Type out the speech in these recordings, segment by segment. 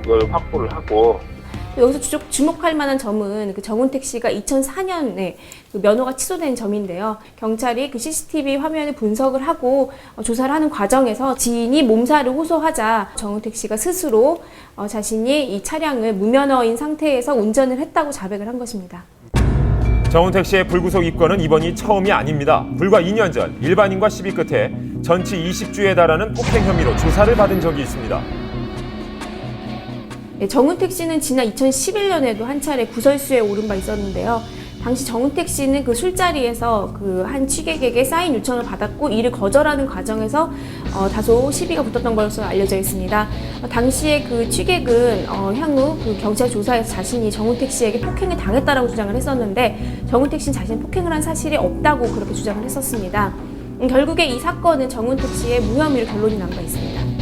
그걸 확보를 하고. 여기서 주목할 만한 점은 그 정운택 씨가 2004년에 그 면허가 취소된 점인데요. 경찰이 그 CCTV 화면을 분석을 하고 조사를 하는 과정에서 지인이 몸살을 호소하자 정운택 씨가 스스로 자신이 이 차량을 무면허인 상태에서 운전을 했다고 자백을 한 것입니다. 정운택 씨의 불구속 입건은 이번이 처음이 아닙니다. 불과 2년 전 일반인과 시비 끝에 전치 20주에 달하는 폭행 혐의로 조사를 받은 적이 있습니다. 정운택 씨는 지난 2011년에도 한 차례 구설수에 오른 바 있었는데요. 당시 정운택 씨는 그 술자리에서 그 한 취객에게 사인 요청을 받았고 이를 거절하는 과정에서 다소 시비가 붙었던 것으로 알려져 있습니다. 당시에 그 취객은 향후 그 경찰 조사에서 자신이 정운택 씨에게 폭행을 당했다라고 주장을 했었는데 정운택 씨는 자신이 폭행을 한 사실이 없다고 그렇게 주장을 했었습니다. 결국에 이 사건은 정운택 씨의 무혐의로 결론이 난 바 있습니다.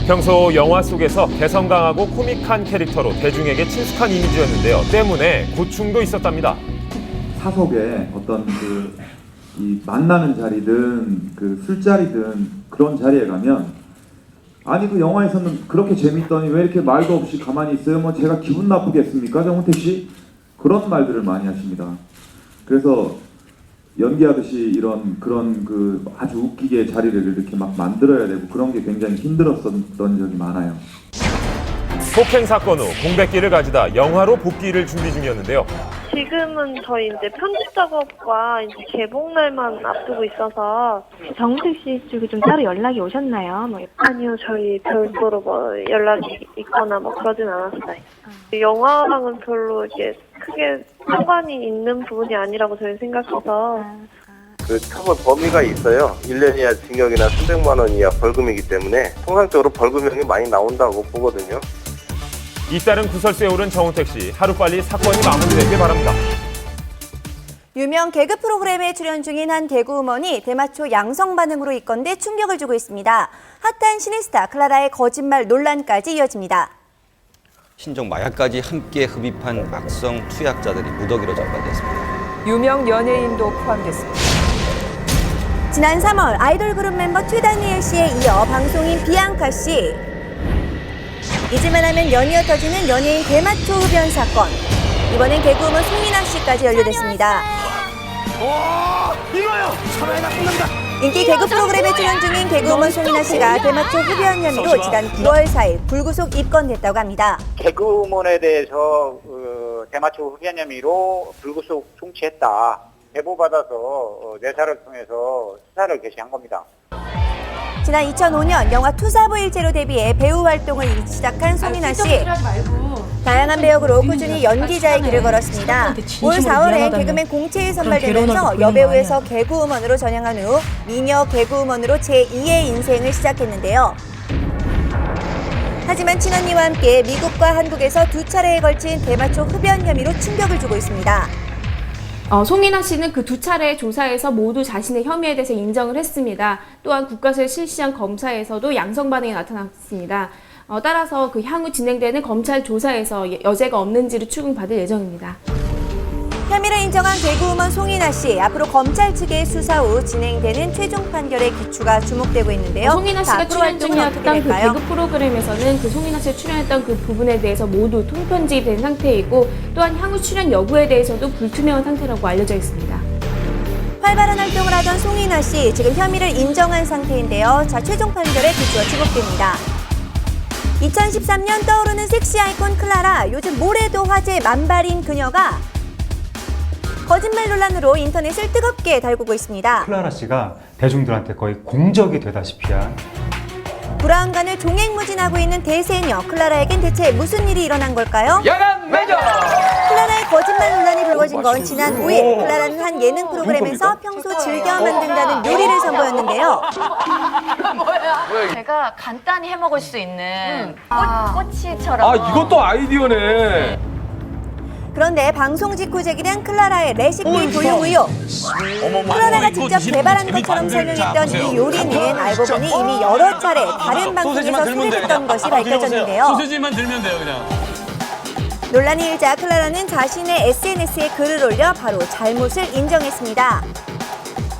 평소 영화 속에서 개성 강하고 코믹한 캐릭터로 대중에게 친숙한 이미지였는데요. 때문에 고충도 있었답니다. 사석에 어떤 이 만나는 자리든 그 술자리든 그런 자리에 가면 아니 그 영화에서는 그렇게 재밌더니 왜 이렇게 말도 없이 가만히 있어요? 뭐 제가 기분 나쁘겠습니까? 정운택 씨? 그런 말들을 많이 하십니다. 그래서 연기하듯이 그런 그 아주 웃기게 자리를 이렇게 막 만들어야 되고 그런 게 굉장히 힘들었던 적이 많아요. 폭행 사건 후 공백기를 가지다 영화로 복귀를 준비 중이었는데요. 지금은 저희 이제 편집 작업과 이제 개봉날만 앞두고 있어서. 정운택 씨 쪽에 좀 따로 연락이 오셨나요? 아니요, 저희 별도로 뭐 연락이 있거나 뭐 그러진 않았어요. 영화랑은 별로 이게 크게 상관이 있는 부분이 아니라고 저희 생각해서. 그 처벌 범위가 있어요. 1년 이하 징역이나 300만 원 이하 벌금이기 때문에 통상적으로 벌금형이 많이 나온다고 보거든요. 잇따른 구설수에 오른 정운택 씨, 하루빨리 사건이 마무리되길 바랍니다. 유명 개그 프로그램에 출연 중인 한 개그우먼이 대마초 양성 반응으로 입건돼 충격을 주고 있습니다. 핫한 신인스타 클라라의 거짓말 논란까지 이어집니다. 신종 마약까지 함께 흡입한 악성 투약자들이 무더기로 전파됐습니다. 유명 연예인도 포함됐습니다. 지난 3월 아이돌 그룹 멤버 최다니엘 씨에 이어 방송인 비앙카 씨. 잊을만 하면 연이어 터지는 연예인 대마초 흡연 사건. 이번엔 개그우먼 송인아 씨까지 연루됐습니다. 이거요! 살아야 끝난다! 인기 개그 프로그램에 출연 중인 개그우먼 송인아 씨가 대마초 흡연 혐의로 지난 9월 4일 불구속 입건됐다고 합니다. 개그우먼에 대해서 대마초 흡연 혐의로 불구속 송치했다. 제보받아서 내사를 통해서 수사를 개시한 겁니다. 지난 2005년 영화 투사부일체로 데뷔해 배우 활동을 시작한 송인아 씨. 다양한 배역으로 꾸준히 연기자의 길을 걸었습니다. 올 4월에 개그맨 공채에 선발되면서 여배우에서 개그우먼으로 전향한 후 미녀 개그우먼으로 제2의 인생을 시작했는데요. 하지만 친언니와 함께 미국과 한국에서 두 차례에 걸친 대마초 흡연 혐의로 충격을 주고 있습니다. 송인아 씨는 그 두 차례의 조사에서 모두 자신의 혐의에 대해서 인정을 했습니다. 또한 국가에서 실시한 검사에서도 양성 반응이 나타났습니다. 따라서 그 향후 진행되는 검찰 조사에서 여죄가 없는지를 추궁받을 예정입니다. 혐의를 인정한 개그우먼 송인아 씨, 앞으로 검찰 측의 수사 후 진행되는 최종 판결의 기추가 주목되고 있는데요. 송인아 씨가 출연 중이었던 그 개그 프로그램에서는 그 송인아 씨가 출연했던 그 부분에 대해서 모두 통편집이 된 상태이고 또한 향후 출연 여부에 대해서도 불투명한 상태라고 알려져 있습니다. 활발한 활동을 하던 송인아 씨, 지금 혐의를 인정한 상태인데요. 자, 최종 판결의 기추가 주목됩니다. 2013년 떠오르는 섹시 아이콘 클라라, 요즘 뭐래도 화제 만발인 그녀가 거짓말 논란으로 인터넷을 뜨겁게 달구고 있습니다. 클라라 씨가 대중들한테 거의 공적이 되다시피 한 불안간을 종횡무진하고 있는 대세녀 클라라에겐 대체 무슨 일이 일어난 걸까요? 야간 매저! 클라라의 거짓말 논란이 불거진 건 지난 5일 클라라는 한 예능 프로그램에서 평소 즐겨 만든다는 요리를 선보였는데요. 뭐야? 제가 간단히 해먹을 수 있는 꼬치처럼. 이것도 아이디어네. 그런데 방송 직후 제기된 클라라의 레시피 돌려우유. 클라라가 직접 개발한 것처럼 설명했던 이 요리는 알고 보니 이미 여러 차례 다른 방송에서 소개됐던 것이 밝혀졌는데요. 소세지만 들면 돼요, 그냥. 논란이 일자 클라라는 자신의 SNS에 글을 올려 바로 잘못을 인정했습니다.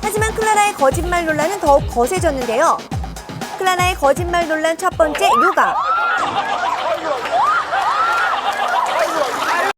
하지만 클라라의 거짓말 논란은 더욱 거세졌는데요. 클라라의 거짓말 논란 첫 번째 요가.